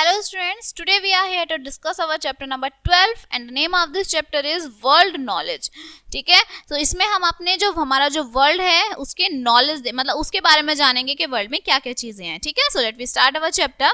Hello students, today we are here to discuss our chapter number 12 and the name of this chapter is world knowledge. ठीक है, तो इसमें हम अपने जो हमारा जो वर्ल्ड है उसके नॉलेज मतलब उसके बारे में जानेंगे कि वर्ल्ड में क्या क्या चीजें हैं. ठीक है, so let we start our chapter.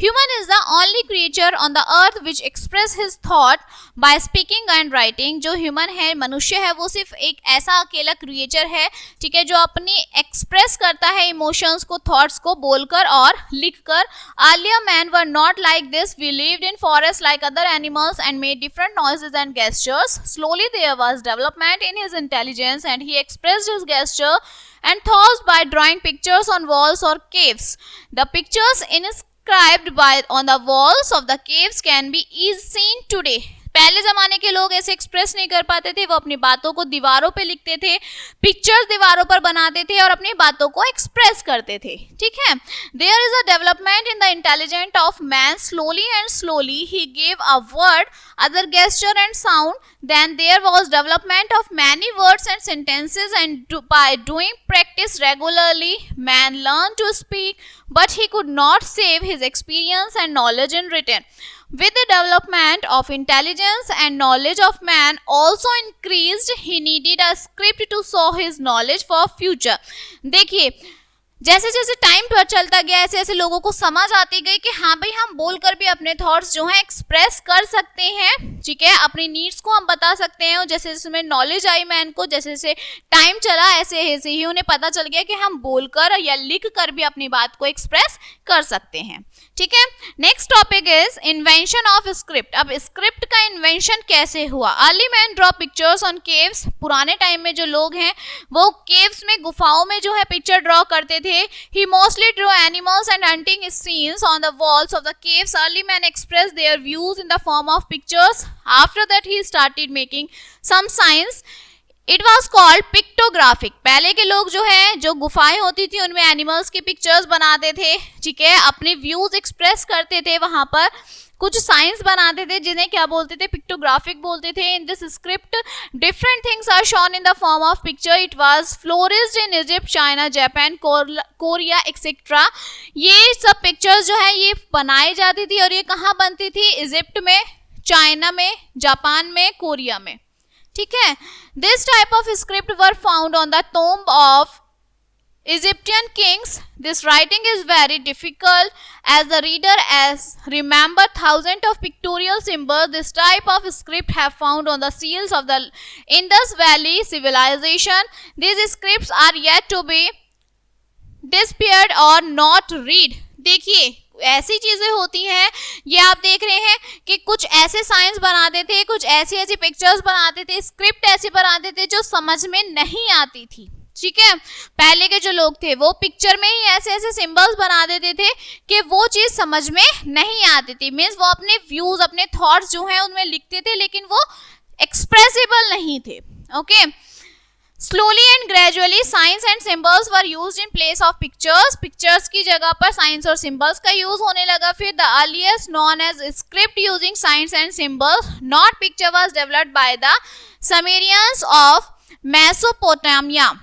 Human is the only creature on the earth which express his thought by speaking and writing. जो ह्यूमन है, मनुष्य है, वो सिर्फ एक ऐसा अकेला क्रिएचर है, ठीक है, जो अपनी एक्सप्रेस करता है इमोशंस को, थॉट्स को बोलकर और लिखकर. Earlier man were not like this. We lived in forests like other animals and made different noises and gestures. Slowly there was development in his intelligence and he expressed his gesture and thoughts by drawing pictures on walls or caves. The pictures inscribed on the walls of the caves can be seen today. पहले जमाने के लोग ऐसे express नहीं कर पाते थे, वो अपनी बातों को दीवारों पे लिखते थे, पिक्चर्स दीवारों पर बनाते थे और अपनी बातों को एक्सप्रेस करते थे. ठीक है, there is a development in the intelligent of man. Slowly he gave a word, other gesture and sound. Then there was development of many words and sentences and by doing practice regularly man learn to speak, but he could not save his experience and knowledge in written. With the development of intelligence and knowledge of man also increased, he needed a script to show his knowledge for future. देखिए, जैसे जैसे time पर चलता गया ऐसे ऐसे लोगों को समझ आती गई कि हाँ भाई, हम बोलकर भी अपने थॉट्स जो हैं एक्सप्रेस कर सकते हैं. ठीक है, अपनी नीड्स को हम बता सकते हैं. और जैसे जैसे में नॉलेज आई मैन को, जैसे जैसे टाइम चला ऐसे ऐसे ही उन्हें पता चल गया कि हम बोलकर या लिख कर भी अपनी बात को एक्सप्रेस कर सकते हैं. ठीक है, next topic is invention of script. अब स्क्रिप्ट का इन्वेंशन कैसे हुआ? Early man draw pictures on caves. पुराने टाइम में जो लोग हैं वो केव्स में, गुफाओं में जो है पिक्चर ड्रॉ करते थे. He mostly drew animals and hunting scenes on the walls of the caves. Early men expressed their views in the form of pictures. After that he started making some signs. It was called pictographic. पहले के लोग जो है, जो गुफाएं होती थी उनमें एनिमल्स की पिक्चर्स बनाते थे. ठीक है, अपने व्यूज एक्सप्रेस करते थे, वहां पर कुछ साइंस बनाते थे जिन्हें क्या बोलते थे? पिक्टोग्राफिक बोलते थे. In this script different things are shown in the form of picture. It was flourished in Egypt, China, Japan, Korea etcetera. ये सब पिक्चर्स जो है ये बनाई जाती थी और ये कहाँ बनती थी? इजिप्ट में, चाइना में, जापान में, कोरिया में. ठीक है, this type of script were found on the tomb of Egyptian kings. This writing is very difficult as the reader as remember thousands of pictorial symbols. This type of script have found on the seals of the Indus Valley civilization. These scripts are yet to be disappeared or not read. देखिए, ऐसी चीजें होती हैं, ये आप देख रहे हैं कि कुछ ऐसे साइंस बनाते थे, कुछ ऐसी ऐसी पिक्चर्स बनाते थे, स्क्रिप्ट ऐसी बनाते थे जो समझ में नहीं आती थी. ठीक है, पहले के जो लोग थे वो पिक्चर में ही ऐसे ऐसे सिंबल्स बना देते थे कि वो चीज समझ में नहीं आती थी. मीन्स वो अपने व्यूज, अपने थॉट्स जो हैं उनमें लिखते थे लेकिन वो एक्सप्रेसिबल नहीं थे. Okay, slowly and gradually science and symbols were used in place of pictures. Pictures की जगह पर साइंस और सिंबल्स का यूज होने लगा. फिर the earliest known age script using signs and symbols, not picture was developed by the Sumerians of Mesopotamia.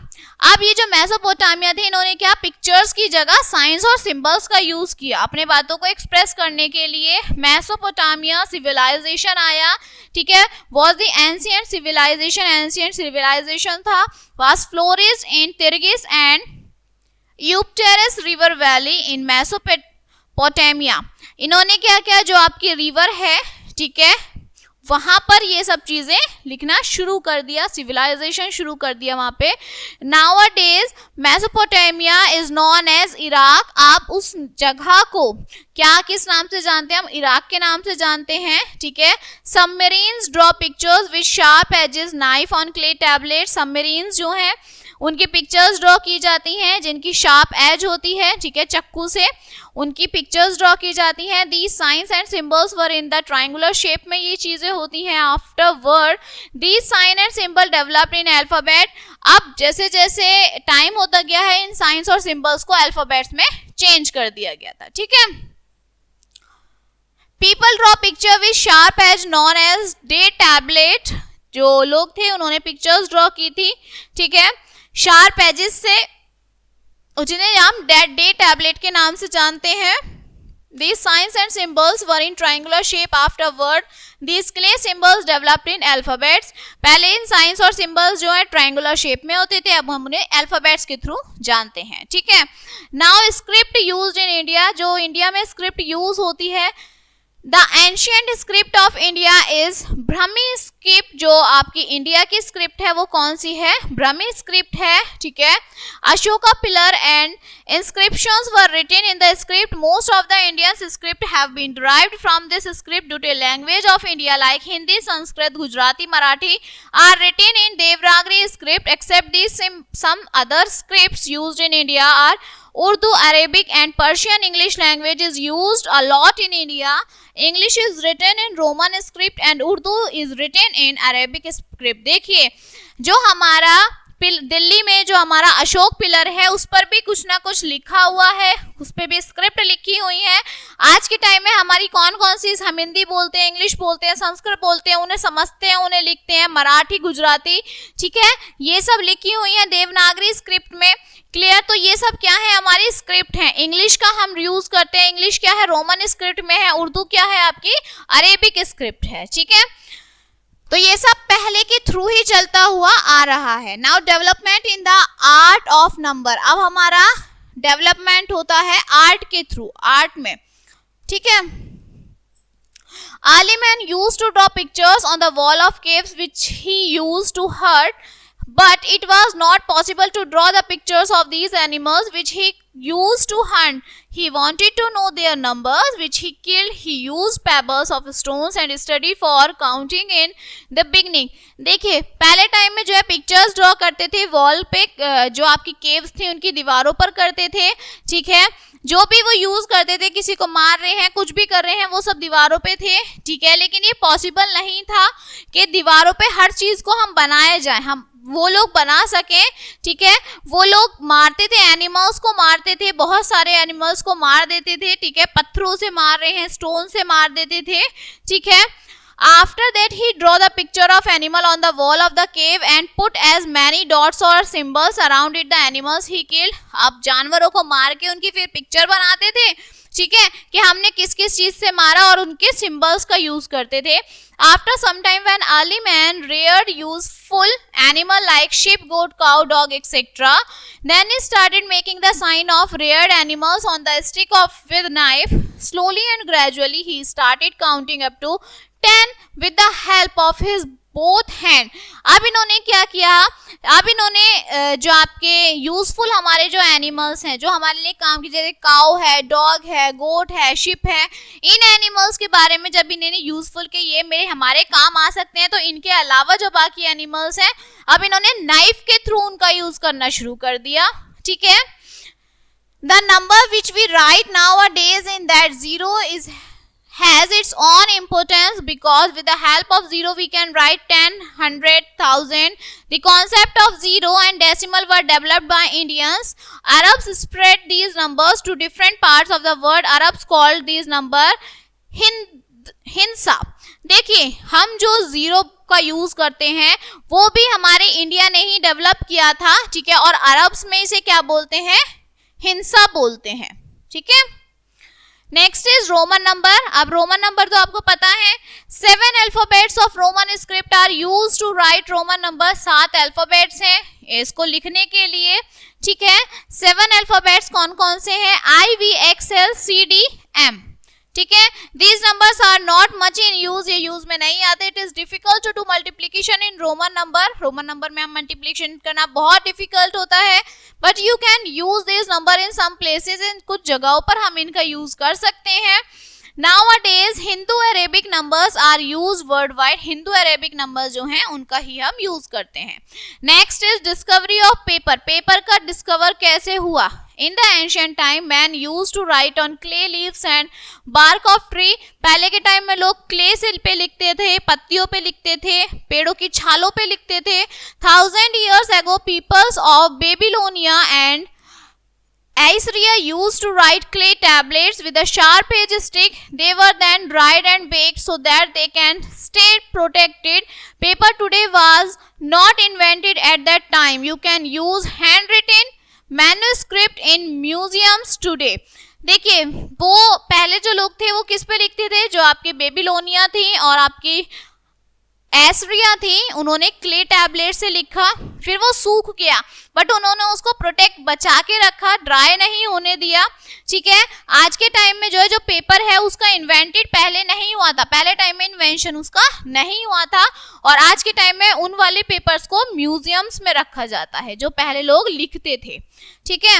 अब ये जो मेसोपोटामिया थे, इन्होंने क्या? पिक्चर्स की जगह साइंस और सिंबल्स का यूज किया अपने बातों को एक्सप्रेस करने के लिए. मेसोपोटामिया सिविलाइजेशन आया. ठीक है, was the ancient civilisation. Ancient civilisation था, was flourished in Tigris and Euphrates river valley in Mesopotamia. इन्होंने क्या किया? जो आपकी रिवर है, ठीक है, वहां पर ये सब चीजें लिखना शुरू कर दिया, सिविलाइजेशन शुरू कर दिया वहां पे. Nowadays Mesopotamia is known as Iraq. आप उस जगह को क्या, किस नाम से जानते हैं? हम इराक के नाम से जानते हैं. ठीक है, submarines draw pictures with sharp edges knife on clay tablet. Submarines जो हैं उनकी पिक्चर्स ड्रॉ की जाती हैं जिनकी शार्प एज होती है. ठीक है, चक्कू से उनकी पिक्चर्स ड्रॉ की जाती हैं. The signs and symbols were in the triangular shape में ये चीजें होती हैं. Afterward the sign and symbol developed in alphabet. अब जैसे जैसे टाइम होता गया है, इन साइंस और सिंबल्स को अल्फाबेट्स में चेंज कर दिया गया था. ठीक है, people draw picture with sharp edge non edge day tablet. जो लोग थे उन्होंने पिक्चर्स ड्रॉ की थी. ठीक है, शार्प एजेस से, जिन्हें हम डे टैबलेट के नाम से जानते हैं. These signs and symbols were in triangular shape afterward. These clay symbols developed in alphabets. पहले इन साइंस और सिंबल्स जो है ट्रायंगुलर शेप में होते थे, अब हम उन्हें अल्फाबेट्स के थ्रू जानते हैं. ठीक है. Now script used in India, जो इंडिया में स्क्रिप्ट यूज होती है, the ancient script of India is Brahmi script. जो आपकी इंडिया की स्क्रिप्ट है वो कौन सी है? ब्राह्मी स्क्रिप्ट है. ठीक है. Ashoka pillar and inscriptions were written in the script. Most of the Indian script have been derived from this script due to language of India like Hindi, Sanskrit, Gujarati, Marathi are written in Devanagari script. Except these, some other scripts used in India are Urdu, Arabic and Persian. English language is used a lot in India. English is written in Roman script and Urdu is written in Arabic script. देखिए, जो हमारा दिल्ली में जो हमारा Ashok pillar है उस पर भी कुछ ना कुछ लिखा हुआ है, उस पर भी स्क्रिप्ट लिखी हुई है. आज के टाइम में हमारी कौन कौन सी, हम हिंदी बोलते हैं, इंग्लिश बोलते हैं, संस्कृत बोलते हैं, उन्हें समझते हैं, उन्हें लिखते हैं, मराठी, गुजराती. ठीक है, ये सब लिखी हुई है देवनागरी स्क्रिप्ट में. क्लियर. तो ये सब क्या है? हमारी स्क्रिप्ट है. इंग्लिश का हम यूज करते हैं, इंग्लिश क्या है? रोमन स्क्रिप्ट में है. उर्दू क्या है? आपकी अरेबिक स्क्रिप्ट है. ठीक है. तो ये सब पहले के थ्रू ही चलता हुआ आ रहा है. Now development in the art of number. अब हमारा डेवलपमेंट होता है आर्ट के थ्रू, आर्ट में. ठीक है. Early man used to draw pictures on the wall of caves which he used to hurt, but it was not possible to draw the pictures of these animals which he used to hunt. He wanted to know their numbers which he killed. He used pebbles of stones and study for counting in the beginning. देखिए, पहले time में जो है pictures draw करते थे wall पे, जो आपकी केव्स थी उनकी दीवारों पर करते थे. ठीक है. जो भी वो यूज करते थे, किसी को मार रहे हैं, कुछ भी कर रहे हैं, वो सब दीवारों पे थे. ठीक है. लेकिन ये पॉसिबल नहीं था कि दीवारों पे हर चीज को हम बनाए जाए, हम वो लोग बना सकें. ठीक है. वो लोग मारते थे, एनिमल्स को मारते थे, बहुत सारे एनिमल्स को मार देते थे. ठीक है. पत्थरों से मार रहे हैं, स्टोन से मार देते थे. ठीक है. After that he draw the picture of animal on the wall of the cave and put as many dots or symbols around it the animals he killed. अब जानवरों को मार के उनकी फिर पिक्चर बनाते थे. ठीक है, कि हमने किस किस चीज से मारा और उनके सिंबल्स का यूज करते थे. After some time when early man reared useful animal like sheep, goat, cow, dog, etc., then he started making the sign of reared animals on the stick of with knife. Slowly and gradually he started counting up to 10 with the help of his both hand. अब इन्होंने क्या किया? अब इन्होंने जो आपके useful हमारे जो एनिमल्स हैं, जो हमारे लिए काम की, जैसे काउ है, डॉग है, गोट है, शिप है, इन एनिमल्स के बारे में जब इन्होंने यूजफुल के ये मेरे हमारे काम आ सकते हैं, तो इनके अलावा जो बाकी एनिमल्स हैं अब इन्होंने नाइफ के थ्रू उनका यूज करना शुरू कर दिया. ठीक है. The number which we write nowadays in that zero is has its own importance because with the help of zero we can write 10, 100, 1000. The concept of zero and decimal were developed by Indians. Arabs spread these numbers to different parts of the world. Arabs called these number हिंसा. देखिए, हम जो zero का use करते हैं वो भी हमारे इंडिया ने ही डेवलप किया था. ठीक है. और अरब्स में इसे क्या बोलते हैं? हिंसा बोलते हैं. ठीक है. Next is Roman number. अब रोमन नंबर तो आपको पता है, 7 alphabets of Roman script are used to write Roman number. 7 alphabets हैं इसको लिखने के लिए. ठीक है. 7 अल्फाबेट्स कौन कौन से हैं? IVXLCDM. ठीक है. These numbers are not much in use, ये यूज में नहीं आते. It is difficult to do multiplication in Roman number. Roman number में हम मल्टीप्लीकेशन करना बहुत डिफिकल्ट होता है, but you can use this number in some places. इन कुछ जगहों पर हम इनका यूज कर सकते हैं. Nowadays Hindu Arabic numbers are used worldwide. Hindu Arabic number जो हैं उनका ही हम यूज करते हैं. Next is discovery of paper. Paper का डिस्कवर कैसे हुआ? In the ancient time, man used to write on clay leaves and bark of tree. पहले के टाइम में लोग क्ले से पे लिखते थे, पत्तियों पे लिखते थे, पेड़ों की छालों पे लिखते थे. 1000 years ago, peoples of Babylonia and Assyria used to write clay tablets with a sharp edge stick. They were then dried and baked so that they can stay protected. Paper today was not invented at that time. You can use handwritten manuscript in museums today. देखिए वो पहले जो लोग थे वो किस पे लिखते थे, जो आपके बेबीलोनिया थी और आपकी एसरिया थी, उन्होंने क्ले टैबलेट से लिखा, फिर वो सूख गया बट उन्होंने उसको प्रोटेक्ट बचा के रखा, ड्राई नहीं होने दिया। ठीक है, आज के टाइम में जो है जो पेपर है उसका इन्वेंटेड पहले नहीं हुआ था, पहले टाइम में इन्वेंशन उसका नहीं हुआ था, और आज के टाइम में उन वाले पेपर्स को म्यूजियम्स में रखा जाता है जो पहले लोग लिखते थे। ठीक है,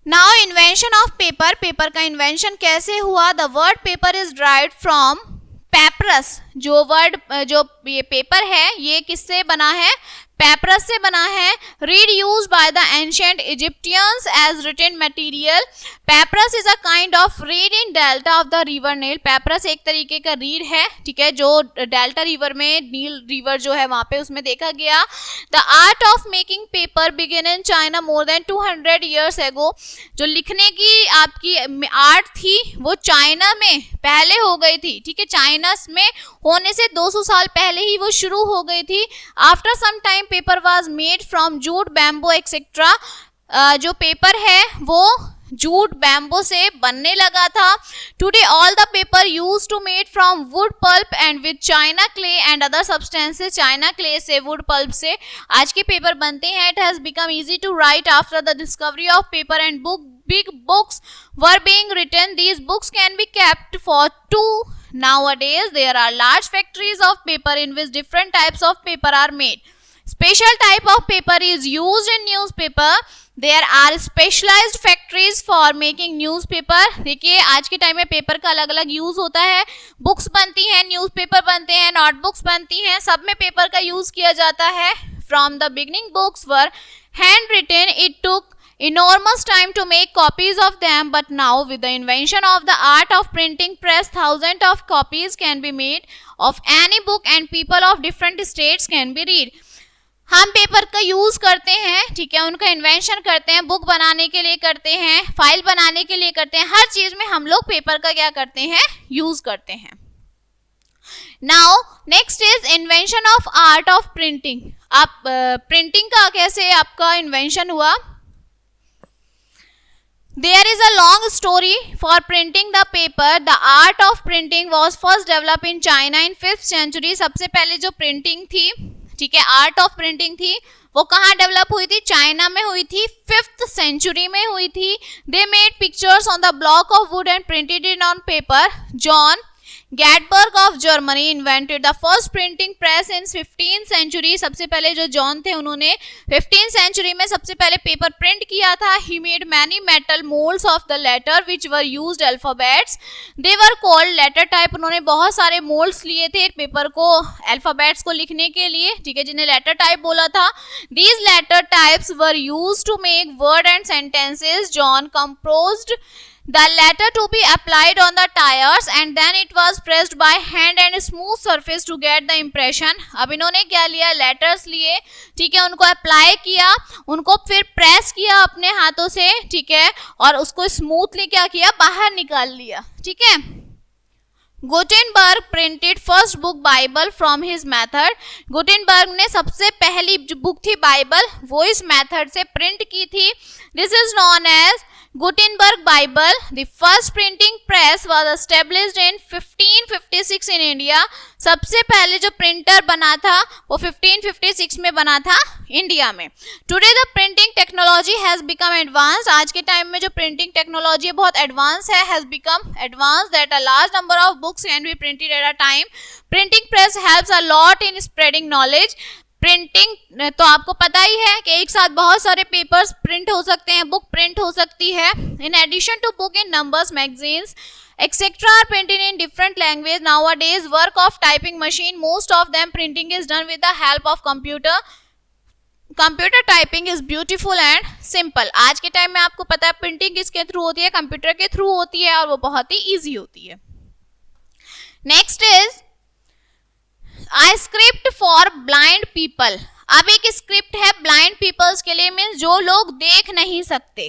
now invention of paper, paper का इन्वेंशन कैसे हुआ? The word paper is derived from papyrus, जो वर्ड जो ये पेपर है ये किससे बना है? पेपरस से बना है। Reed used by the ancient Egyptians as written material. Papyrus is a kind of reed in delta of the river Nile. Papyrus एक तरीके का रीड है, ठीक है, जो डेल्टा रिवर में, नील रिवर जो है वहां पे, उसमें देखा गया। The art of making paper begin in China more than 200 years ago। जो लिखने की आपकी आर्ट थी वो चाइना में पहले हो गई थी। ठीक है, चाइना में होने से 200 साल पहले ही वो शुरू हो गई थी। After some time paper was made from jute, bamboo etcetera. जो पेपर है वो जूट, बैम्बू से बनने लगा था। Today all the paper used to made from wood pulp and with china clay and other substances. China clay से, wood pulp से आज के पेपर बनते हैं। It has become easy to write after the discovery of paper and book. Big books were being written. These books can be kept for 2. Nowadays there are large factories of paper in which different types of paper are made. Special type of paper is used in newspaper. There are specialized factories for making newspaper. देखिए आज के time में paper का अलग अलग use होता है। Books बनती हैं, न्यूज़पेपर बनते हैं, नोटबुक्स बनती हैं, सब में पेपर का यूज किया जाता है। From the beginning books were handwritten. It took enormous time to make copies of them, but now with the invention of the art of printing press, thousands of copies can be made of any book and people of different states can be read. हम paper का use करते हैं, ठीक है, उनका invention करते हैं, book बनाने के लिए करते हैं, फाइल बनाने के लिए करते हैं, हर चीज में हम लोग पेपर का क्या करते हैं? यूज करते हैं। Now next is invention of art of printing. आप प्रिंटिंग का कैसे आपका इन्वेंशन हुआ? There is a long story for printing the paper. The art of printing was first developed in China in 5th century. सबसे पहले जो printing थी, ठीक है, आर्ट ऑफ प्रिंटिंग थी, वो कहाँ डेवलप हुई थी? चाइना में हुई थी, 5th century में हुई थी। They made pictures on the block of wood and printed it on paper. John Gutenberg of Germany invented the first printing press in 15th century. सबसे पहले जो जॉन थे उन्होंने 15th century में सबसे पहले पेपर प्रिंट किया था। He made many metal molds of the letter which were used alphabets. They were called letter type. उन्होंने बहुत सारे मोल्ड्स लिए थे पेपर को, अल्फाबेट्स को लिखने के लिए, ठीक है, जिन्हें लेटर टाइप बोला था। These letter types were used to make word and sentences. John composed the letter to be applied on the tires and then it was pressed by hand and smooth surface to get the impression. अब इन्होंने क्या लिया? Letters लिए, ठीक है, उनको apply किया, उनको फिर प्रेस किया अपने हाथों से, ठीक है, और उसको स्मूथली क्या किया? बाहर निकाल लिया, ठीक है। Gutenberg printed first book Bible from his method. Gutenberg ने सबसे पहली जो बुक थी बाइबल वो इस मेथड से प्रिंट की थी। This is known as Gutenberg Bible. The first printing press was established in 1556 in India. सबसे पहले जो प्रिंटर बना था वो 1556 में बना था इंडिया में। Today the printing technology has become advanced. आज के टाइम में जो प्रिंटिंग टेक्नोलॉजी बहुत एडवांस है, has become advanced that a large number of books can be printed at a time. Printing press helps a lot in spreading knowledge. Printing तो आपको पता ही है कि एक साथ बहुत सारे पेपर्स प्रिंट हो सकते हैं, बुक प्रिंट हो सकती है। In addition to book in numbers, magazines etc are printed in different language. Nowadays work of typing machine, most of them printing is done with the help of computer. Computer typing is beautiful and simple. आज के time में आपको पता है printing किसके through होती है? Computer के थ्रू होती है और वो बहुत ही ईजी होती है। Next is I script for blind people. अब एक स्क्रिप्ट है ब्लाइंड पीपल्स के लिए, मीन्स जो लोग देख नहीं सकते।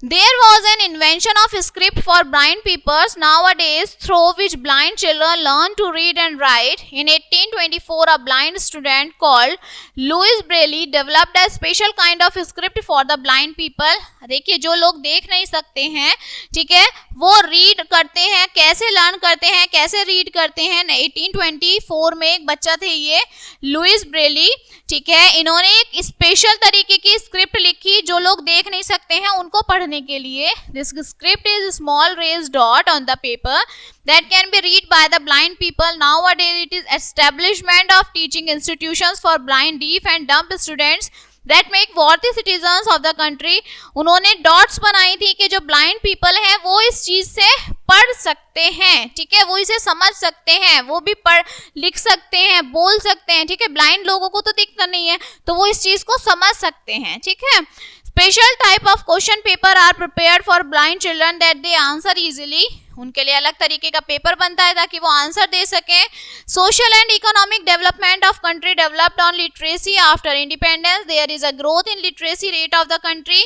There was an invention of script for blind people nowadays through which blind children learn to read and write. In 1824, a blind student called Louis Braille developed a special kind of script for the blind people. देखिए जो लोग देख नहीं सकते हैं, ठीक है, वो रीड करते हैं, कैसे लर्न करते हैं, कैसे रीड करते हैं. 1824 में एक बच्चा थे ये लुइस ब्रेली, ठीक है, इन्होंने एक स्पेशल तरीके की स्क्रिप्ट लिखी जो लोग देख नहीं सकते हैं उनको पढ़ने के लिए. This script is small raised dot on the paper that can be read by the blind people. Nowadays it is establishment of teaching institutions for blind, deaf and dumb students that make worthy citizens of the country. उन्होंने dots बनाई थी कि जो blind people हैं वो इस चीज से पढ़ सकते हैं, ठीक है, वो इसे समझ सकते हैं, वो भी पढ़ लिख सकते हैं, बोल सकते हैं, ठीक है. ब्लाइंड लोगों को तो दिखता नहीं है तो वो इस चीज को समझ सकते हैं, ठीक है. Special type of question paper are prepared for blind children that they answer easily. उनके लिए अलग तरीके का पेपर बनता है ताकि वो आंसर दे सकें. Social and economic development of country developed on literacy after independence. There is a growth in literacy rate of the country.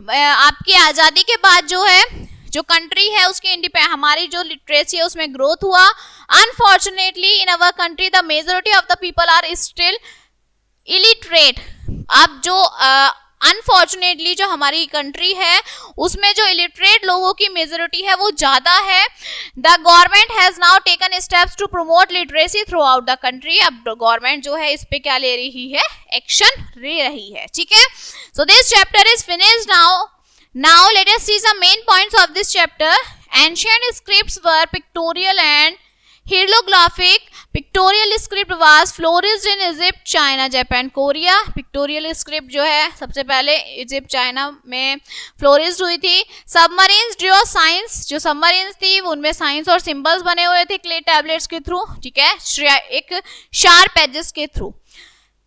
आपकी आज़ादी के बाद जो है जो कंट्री है उसकी हमारी जो लिटरेसी है उसमें ग्रोथ हुआ. Unfortunately in our country the majority of the people are still illiterate. अब जो अनफॉर्चुनेटली जो हमारी कंट्री है उसमें जो इलिटरेट लोगों की मेजोरिटी है वो ज्यादा है. The government has now taken steps to promote literacy throughout the country. अब गवर्नमेंट जो है इस पे क्या ले रही है, एक्शन ले रही है, ठीक है. So this chapter is finished now let us see some main points of this chapter. Ancient scripts were pictorial and hieroglyphic. Pictorial script was flourished in Egypt, China, Japan, Korea. Pictorial script जो है सबसे पहले Egypt, China में flourished हुई थी. Submarines draw science. जो submarines थी उनमें साइंस और सिंबल्स बने हुए थे क्ले टैबलेट्स के थ्रू, ठीक है, एक शार्प एजेस के थ्रू.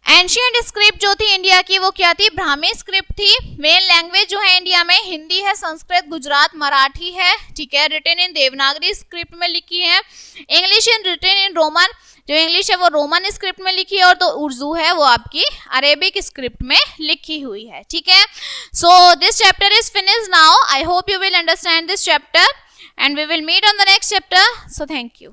एंशिएंट स्क्रिप्ट जो थी इंडिया की वो क्या थी, ब्राह्मी स्क्रिप्ट थी. मेन लैंग्वेज जो है इंडिया में हिंदी है, संस्कृत, गुजरात, मराठी है, ठीक है. रिटन इन देवनागरी स्क्रिप्ट में लिखी है. English in written in Roman. जो इंग्लिश है वो रोमन स्क्रिप्ट में लिखी है और तो उर्दू है वो आपकी अरेबिक स्क्रिप्ट में लिखी हुई है, ठीक है. So this chapter is finished now. I hope you will understand this chapter and we will meet on the next chapter. So thank you.